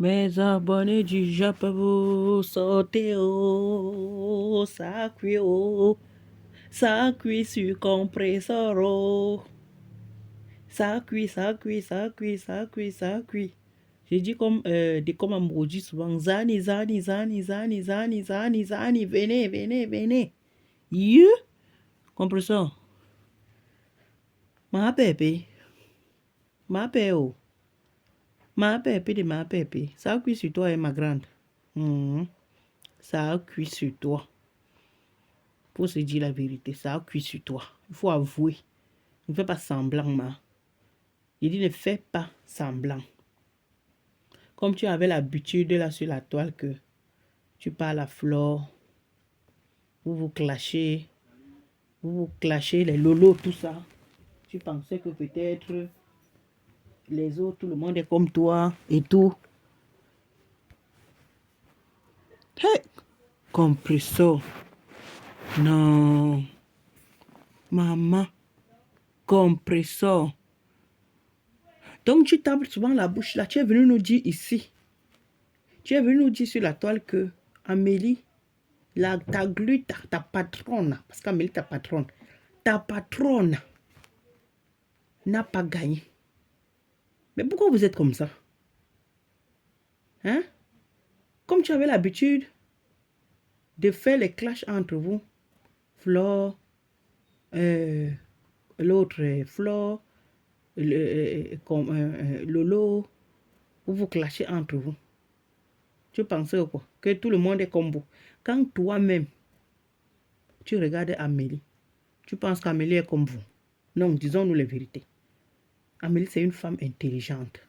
Mes abonnés du Japon, sortez oh, ça cuit sur compressor oh. Ça cuit, ça cuit, ça cuit, ça cuit, ça cuit. J'ai dit comme on dit souvent, Zani, Zani, Zani, Zani, Zani, Zani, Zani, venez, venez, venez. You, compressor. Ma bébé, ma bébé, oh. Ma bébé de ma bébé. Ça cuit sur toi, ma grande. Ça cuit sur toi. Pour se dire la vérité, ça cuit sur toi. Il faut avouer. Ne fais pas semblant, ma. Il dit ne fais pas semblant. Comme tu avais l'habitude là sur la toile que tu parles à Flore, vous clashez, les lolos, tout ça. Tu pensais que peut-être les autres, tout le monde est comme toi et tout. Hey, compressor. Non. Maman, compressor. Donc tu tapes souvent la bouche là. Tu es venu nous dire ici. Tu es venu nous dire sur la toile que Amélie, ta glu, ta patronne, parce qu'Amélie, ta patronne n'a pas gagné. Mais pourquoi vous êtes comme ça? Hein? Comme tu avais l'habitude de faire les clashs entre vous, Flore, l'autre Flore, Lolo, vous clashez entre vous. Tu pensais quoi? Que tout le monde est comme vous. Quand toi-même, tu regardes Amélie, tu penses qu'Amélie est comme vous. Non, disons-nous les vérités. Amélie, c'est une femme intelligente.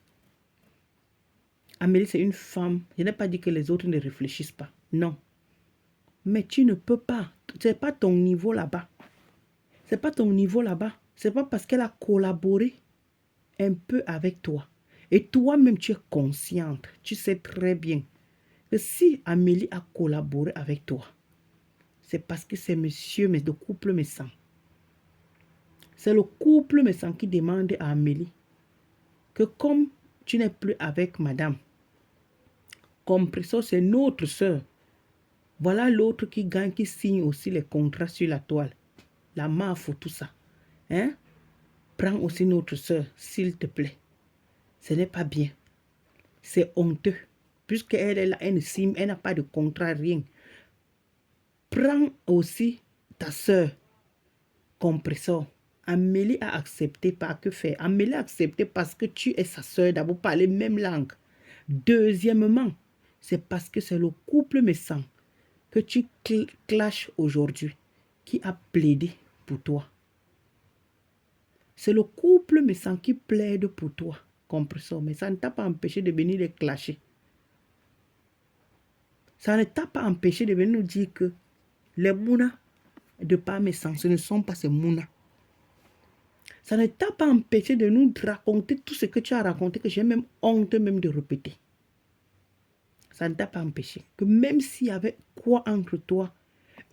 Amélie, c'est une femme. Je n'ai pas dit que les autres ne réfléchissent pas. Non. Mais tu ne peux pas. C'est pas ton niveau là-bas. C'est pas ton niveau là-bas. C'est pas parce qu'elle a collaboré un peu avec toi. Et toi-même, tu es consciente. Tu sais très bien que si Amélie a collaboré avec toi, c'est parce que c'est monsieur, mais le couple me sent. C'est le couple me sent qui demande à Amélie que comme tu n'es plus avec madame, compressor, c'est notre soeur. Voilà l'autre qui gagne, qui signe aussi les contrats sur la toile. La MAF, tout ça. Hein? Prends aussi notre soeur, s'il te plaît. Ce n'est pas bien. C'est honteux. Puisqu'elle est là, elle ne signe, elle n'a pas de contrat, rien. Prends aussi ta soeur, compressor. Amélie a accepté, pas que faire. Amélie a accepté parce que tu es sa soeur, d'abord parler même langue. Deuxièmement, c'est parce que c'est le couple méchant que tu clashes aujourd'hui qui a plaidé pour toi. C'est le couple méchant qui plaide pour toi, compressor. Mais ça ne t'a pas empêché de venir les clasher. Ça ne t'a pas empêché de venir nous dire que les mounas de parmesan, ce ne sont pas ces mounas. Ça ne t'a pas empêché de nous raconter tout ce que tu as raconté, que j'ai même honte même de répéter. Ça ne t'a pas empêché. Que même s'il y avait quoi entre toi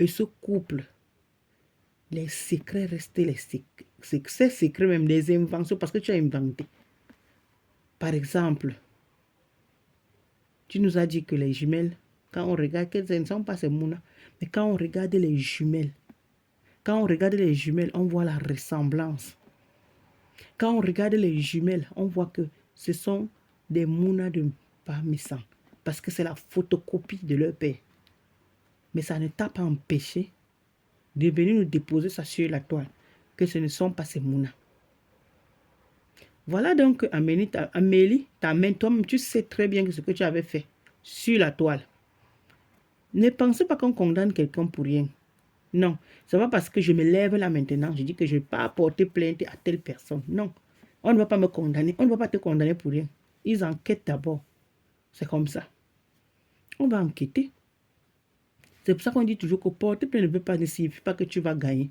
et ce couple, les secrets restaient les secrets. Ces secrets même, les inventions, parce que tu as inventé. Par exemple, tu nous as dit que les jumelles, quand on regarde, ce ne sont pas ces mounas, mais quand on regarde les jumelles, on voit la ressemblance. Quand on regarde les jumelles, on voit que ce sont des mounas de parmesan. Parce que c'est la photocopie de leur père. Mais ça ne t'a pas empêché de venir nous déposer ça sur la toile. Que ce ne sont pas ces mounas. Voilà donc Amélie, ta main, toi-même, tu sais très bien que ce que tu avais fait sur la toile. Ne pensez pas qu'on condamne quelqu'un pour rien. Non, ce n'est pas parce que je me lève là maintenant, je dis que je ne vais pas porter plainte à telle personne. Non, on ne va pas me condamner, on ne va pas te condamner pour rien. Ils enquêtent d'abord. C'est comme ça. On va enquêter. C'est pour ça qu'on dit toujours que porter plainte ne signifie pas que tu vas gagner.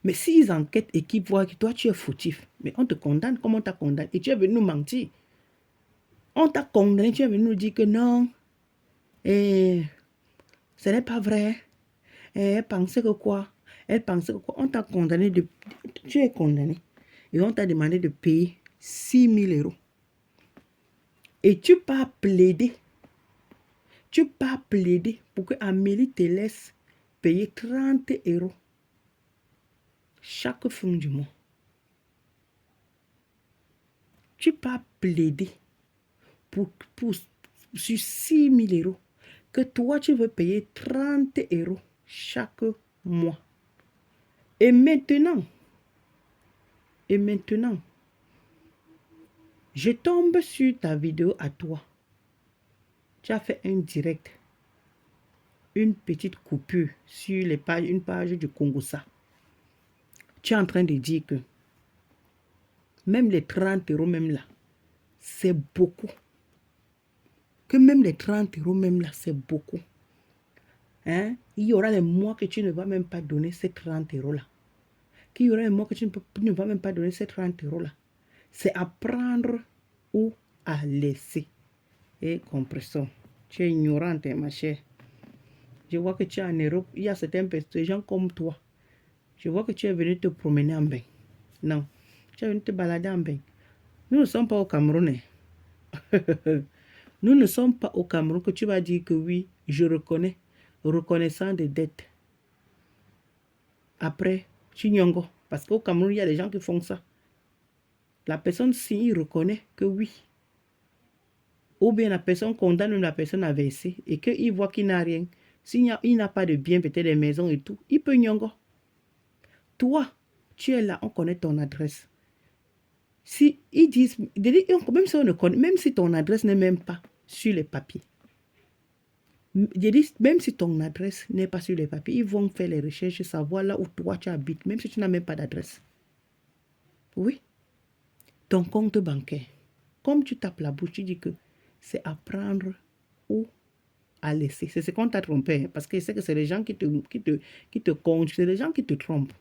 Mais s'ils enquêtent et qu'ils voient que toi tu es fautif, mais on te condamne comme on t'a condamné et tu es venu nous mentir. On t'a condamné, tu es venu nous dire que non, et ce n'est pas vrai. Et elle pensait que quoi? On t'a condamné, tu es condamné. Et on t'a demandé de payer 6 000 €. Et tu pars plaider Tu pars plaider pour que Amélie te laisse payer 30 € chaque fin du mois. Tu pars plaider sur 6 000 € que toi, tu veux payer 30 € chaque mois. Et maintenant, je tombe sur ta vidéo à toi. Tu as fait un direct, une petite coupure sur une page du Congossa. Tu es en train de dire que même les 30 € même là, c'est beaucoup. Que même les 30 € même là, c'est beaucoup. Hein? Il y aura des mois que tu ne vas même pas donner ces 30 € là. Qu'il y aura des mois que tu ne vas même pas donner ces 30 € là. C'est à prendre ou à laisser. Et compression. Tu es ignorante, ma chère. Je vois que tu es en Europe. Il y a certains gens comme toi. Je vois que tu es venu te promener en bain. Non. Tu es venu te balader en bain. Nous ne sommes pas au Cameroun. Nous ne sommes pas au Cameroun que tu vas dire que oui, je reconnais. Reconnaissant des dettes. Après, tu nyongo. Parce qu'au Cameroun, il y a des gens qui font ça. La personne, s'il reconnaît que oui, ou bien la personne condamne la personne à verser et qu'il voit qu'il n'a rien, il n'a pas de bien, peut-être des maisons et tout, il peut nyongo. Toi, tu es là, on connaît ton adresse. Si ils disent, même si on ne connaît, même si ton adresse n'est même pas sur les papiers, même si ton adresse n'est pas sur les papiers, ils vont faire les recherches, savoir là où toi tu habites, même si tu n'as même pas d'adresse. Oui. Ton compte bancaire. Comme tu tapes la bouche, tu dis que c'est à prendre ou à laisser. C'est ce qu'on t'a trompé. Parce que c'est que c'est les gens qui te comptent, c'est les gens qui te trompent.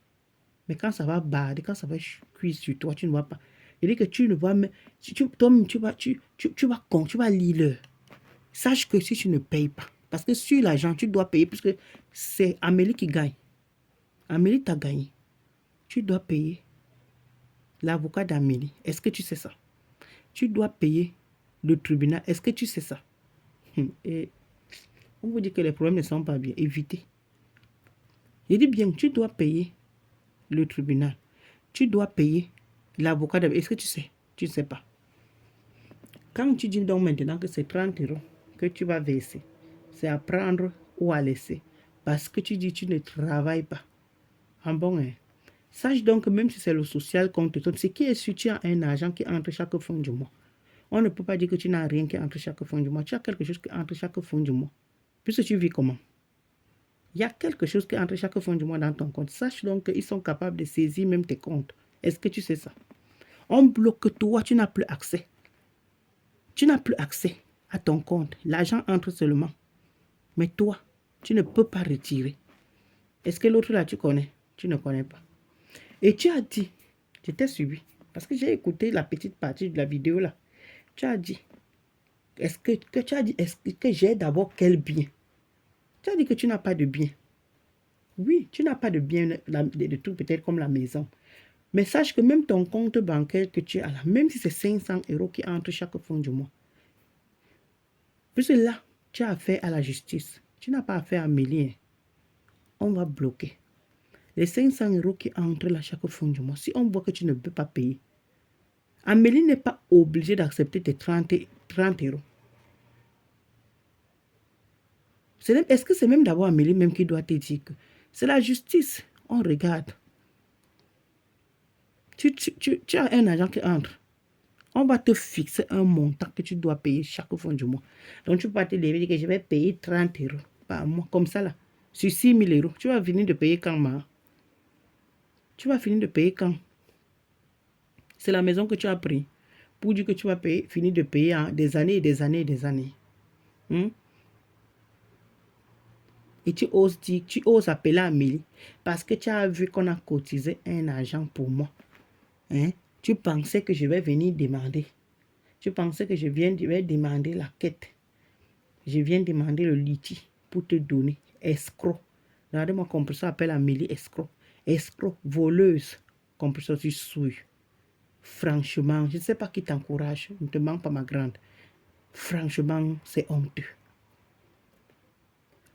Mais quand ça va barder, quand ça va cuire sur toi, tu ne vas pas. Il dit que tu ne vas même. Tu vas lire l'heure. Sache que si tu ne payes pas, parce que sur l'argent, tu dois payer, puisque c'est Amélie qui gagne. Amélie t'a gagné. Tu dois payer l'avocat d'Amélie. Est-ce que tu sais ça? Tu dois payer le tribunal. Est-ce que tu sais ça? Et on vous dit que les problèmes ne sont pas bien. Évitez. Je dis bien, tu dois payer le tribunal. Tu dois payer l'avocat d'Amélie. Est-ce que tu sais? Tu ne sais pas. Quand tu dis donc maintenant que c'est 30 € que tu vas verser, c'est à prendre ou à laisser. Parce que tu dis que tu ne travailles pas. Ah bon, hein? Sache donc que même si c'est le social qu'on te donne, c'est qui est sûr, tu as un argent qui entre chaque fin du mois. On ne peut pas dire que tu n'as rien qui entre chaque fin du mois. Tu as quelque chose qui entre chaque fin du mois. Puisque tu vis comment? Il y a quelque chose qui entre chaque fin du mois dans ton compte. Sache donc qu'ils sont capables de saisir même tes comptes. Est-ce que tu sais ça? On bloque toi, tu n'as plus accès. Tu n'as plus accès à ton compte. L'argent entre seulement. Mais toi, tu ne peux pas retirer. Est-ce que l'autre là, tu connais? Tu ne connais pas. Et tu as dit, je t'ai suivi, parce que j'ai écouté la petite partie de la vidéo là. Tu as dit, est-ce que j'ai d'abord quel bien? Tu as dit que tu n'as pas de bien. Oui, tu n'as pas de bien de tout, peut-être comme la maison. Mais sache que même ton compte bancaire que tu as là, même si c'est 500 € qui entrent chaque fin du mois, puisque là, tu as affaire à la justice. Tu n'as pas affaire à Amélie. On va bloquer. Les 500 € qui entrent là chaque fin du mois, si on voit que tu ne peux pas payer, Amélie n'est pas obligée d'accepter tes 30 €. Est-ce que c'est même d'abord Amélie même qui doit te dire que c'est la justice? On regarde. Tu as un agent qui entre. On va te fixer un montant que tu dois payer chaque fin du mois. Donc, tu peux pas te lever et dire que je vais payer 30 € par mois. Comme ça, là. Sur 6 000 €. Tu vas finir de payer quand, ma? Tu vas finir de payer quand? C'est la maison que tu as pris pour dire que tu vas finir de payer des années et des années et des années. Et tu oses appeler Amélie parce que tu as vu qu'on a cotisé un argent pour moi. Tu pensais que je vais venir demander. Tu pensais que je vais demander la quête. Je viens demander le litige pour te donner. Escroc. Regardez-moi, compression appelle Amélie escroc. Escroc, voleuse. Compression, tu souilles. Franchement, je ne sais pas qui t'encourage. Ne te manque pas ma grande. Franchement, c'est honteux.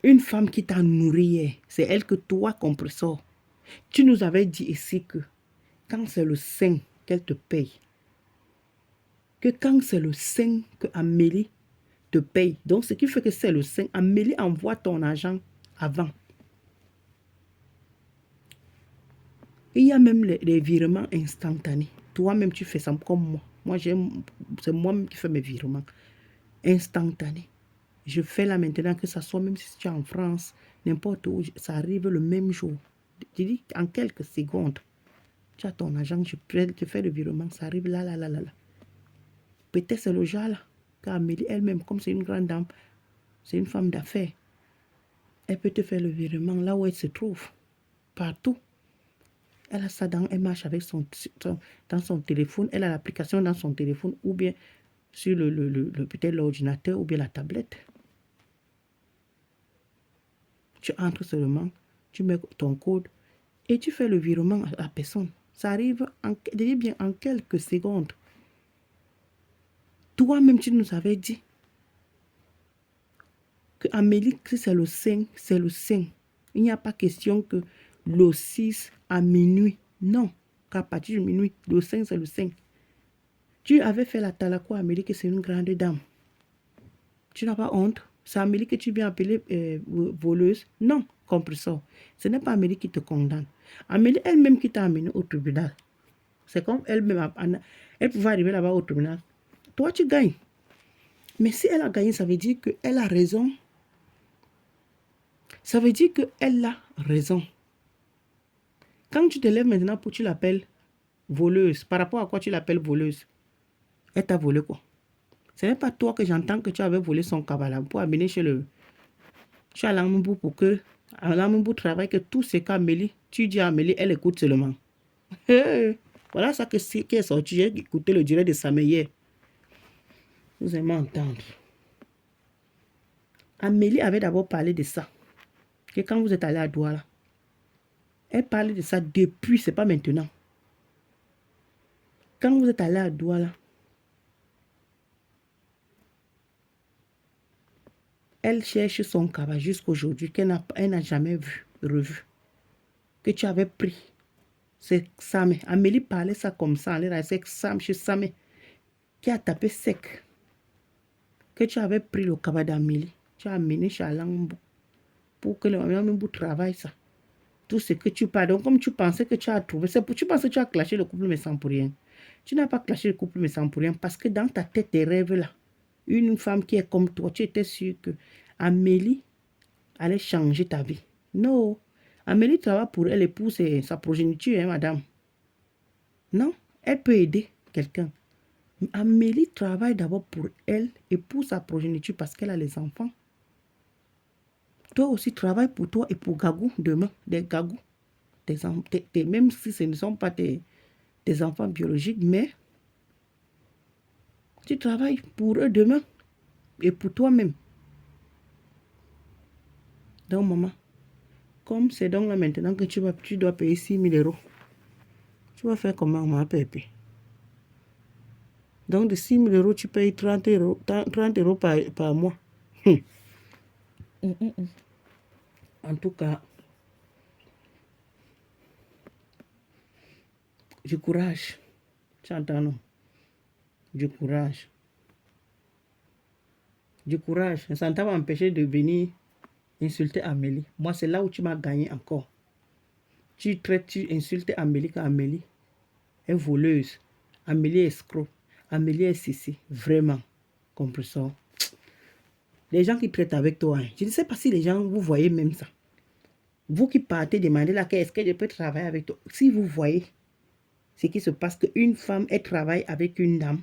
Une femme qui t'a nourri, c'est elle que toi, compresseur. Tu nous avais dit ici que quand c'est le sein qu'elle te paye, que quand c'est le sein que Amélie te paye, donc ce qui fait que c'est le sein, Amélie envoie ton argent avant. Il y a même les virements instantanés. Toi-même, tu fais ça comme moi. Moi, c'est moi-même qui fais mes virements instantanés. Je fais là maintenant, que ça soit même si tu es en France, n'importe où, ça arrive le même jour. Je dis en quelques secondes. Tu as ton argent, tu fais le virement, ça arrive là. Peut-être c'est le genre là. Car Amélie elle-même, comme c'est une grande dame, c'est une femme d'affaires, elle peut te faire le virement là où elle se trouve. Partout. Elle a ça elle marche avec dans son téléphone, elle a l'application dans son téléphone ou bien sur peut-être l'ordinateur ou bien la tablette. Tu entres seulement, tu mets ton code et tu fais le virement à la personne. Ça arrive en quelques secondes. Toi-même, tu nous avais dit que Amélie, c'est le 5, c'est le 5. Il n'y a pas question que le 6 à minuit. Non, qu'à partir de minuit, le 5, c'est le 5. Tu avais fait la talaco à Amélie que c'est une grande dame. Tu n'as pas honte? C'est Amélie que tu viens appeler voleuse? Non, compresseur. Ce n'est pas Amélie qui te condamne. Amélie elle-même qui t'a amené au tribunal. C'est comme elle-même, elle pouvait arriver là-bas au tribunal. Toi, tu gagnes. Mais si elle a gagné, ça veut dire qu'elle a raison. Ça veut dire qu'elle a raison. Quand tu te lèves maintenant pour tu l'appelles voleuse, par rapport à quoi tu l'appelles voleuse? Elle t'a volé quoi? Ce n'est pas toi que j'entends que tu avais volé son cabala pour amener chez le... Tu as l'Amambou pour que l'Amambou travaille, que tout ce qu'Amélie, tu dis à Amélie, elle écoute seulement. Voilà ça qui est sorti. J'ai écouté le direct de Samé hier. Vous aimez entendre. Amélie avait d'abord parlé de ça. Que quand vous êtes allé à Douala, elle parlait de ça depuis, c'est pas maintenant. Quand vous êtes allé à Douala, elle cherche son cabas jusqu'aujourd'hui qu'elle n'a jamais revu. Que tu avais pris. C'est Samé. Amélie parlait ça comme ça. Elle c'est Sam chez Samé qui a tapé sec. Que tu avais pris le cabas d'Amélie. Tu as amené chez Alambou pour que le Alambou travaille ça. Tout ce que tu parles. Donc, comme tu pensais que tu as trouvé, c'est pour tu penses que tu as clashé le couple, mais sans pour rien. Tu n'as pas clashé le couple, mais sans pour rien. Parce que dans ta tête, tes rêves là, une femme qui est comme toi, tu étais sûr que Amélie allait changer ta vie. Non. Amélie travaille pour elle et pour sa progéniture, hein, madame. Non, elle peut aider quelqu'un. Amélie travaille d'abord pour elle et pour sa progéniture parce qu'elle a les enfants. Toi aussi, travaille pour toi et pour Gagou demain, des Gagou. Même si ce ne sont pas tes enfants biologiques, mais tu travailles pour eux demain et pour toi-même. Donc, maman, comme c'est donc là maintenant que tu dois payer 6 000 euros, tu vas faire comment, ma pépé? Donc, de 6 000 euros, tu payes 30 euros par mois. En tout cas, du courage. Tu entends, non? Du courage. Du courage. Ça ne t'a pas empêché de venir insulter Amélie. Moi, c'est là où tu m'as gagné encore. Tu insultes Amélie quand Amélie est voleuse. Amélie est escroc. Amélie est ceci. Vraiment. Compresseur. Les gens qui traitent avec toi, je ne sais pas si les gens, vous voyez même ça. Vous qui partez demander là, est-ce que je peux travailler avec toi? Si vous voyez ce qui se passe, qu'une femme, elle travaille avec une dame.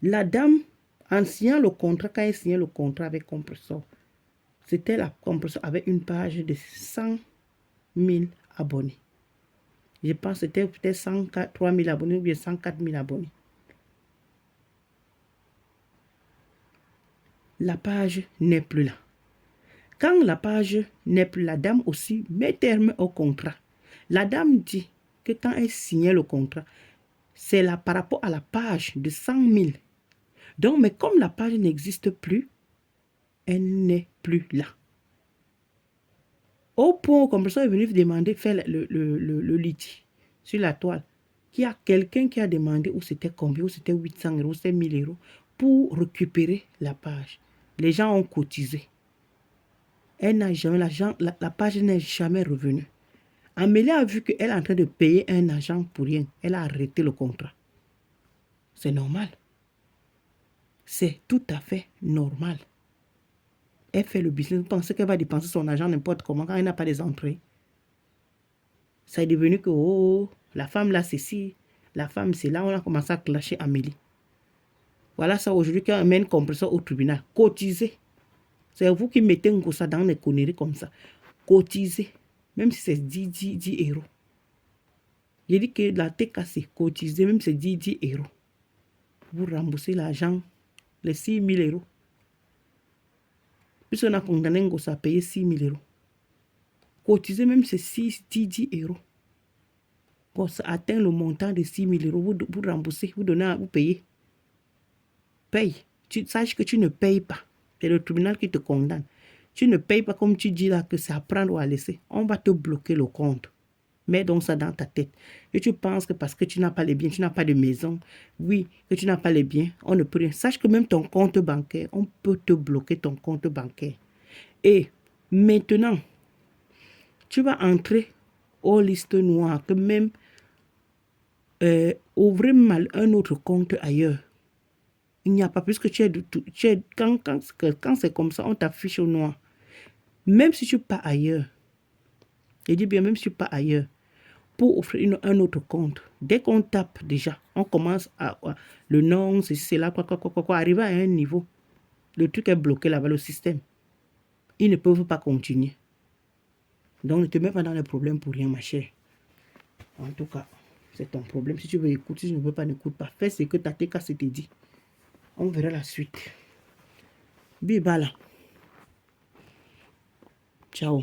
La dame, en signant le contrat, quand elle signait le contrat avec Compresseur, c'était la Compresseur avec une page de 100 000 abonnés. Je pense que c'était peut-être 103 000 abonnés ou bien 104 000 abonnés. La page n'est plus là. Quand la page n'est plus, la dame aussi met terme au contrat. La dame dit que quand elle signait le contrat, c'est là par rapport à la page de 100 000. Donc, mais comme la page n'existe plus, Elle n'est plus là. Au point où Compressor est venu demander faire le litige sur la toile. Il y a quelqu'un qui a demandé où c'était combien, où c'était 800 euros, c'était 1000 euros pour récupérer la page. Les gens ont cotisé. Elle n'a jamais, la page n'est jamais revenue. Amélie a vu qu'elle est en train de payer un agent pour rien. Elle a arrêté le contrat. C'est normal. C'est tout à fait normal. Elle fait le business. Vous pensez qu'elle va dépenser son argent n'importe comment quand elle n'a pas les entrées. Ça est devenu que, oh, la femme là, c'est ci. La femme, c'est là. On a commencé à clasher Amélie. Voilà ça aujourd'hui quand on mène Compressor au tribunal. Cotisez. C'est vous qui mettez un gosse dans les conneries comme ça. Cotisez. Même si c'est 10 euros. J'ai dit que la tête cassée, cotisez, même si c'est 10 euros. Vous remboursez l'argent, les 6 000 euros. Puisqu'on a condamné un gosse à payer 6 000 euros. Cotisez, même si c'est 10 euros. Quand ça atteint le montant de 6 000 euros, vous remboursez, vous donnez, vous payez. Paye. Tu saches que tu ne payes pas. C'est le tribunal qui te condamne. Tu ne payes pas comme tu dis là que c'est à prendre ou à laisser. On va te bloquer le compte. Mets donc ça dans ta tête. Et tu penses que parce que tu n'as pas les biens, tu n'as pas de maison, oui, que tu n'as pas les biens, on ne peut rien. Sache que même ton compte bancaire, on peut te bloquer ton compte bancaire. Et maintenant, tu vas entrer aux listes noires, que même ouvrir mal un autre compte ailleurs. Il n'y a pas plus que quand c'est comme ça, on t'affiche au noir. Même si tu pars ailleurs, je dis bien, même si tu pars ailleurs, pour offrir un autre compte, dès qu'on tape déjà, on commence à le nom, c'est là, quoi, arriver à un niveau, le truc est bloqué là-bas, le système. Ils ne peuvent pas continuer. Donc, ne te mets pas dans les problèmes pour rien, ma chère. En tout cas, c'est ton problème. Si tu veux écouter, si tu ne veux pas, n'écoute pas. Fais ce que ta TK te dit. On verra la suite. Bibala. Ciao.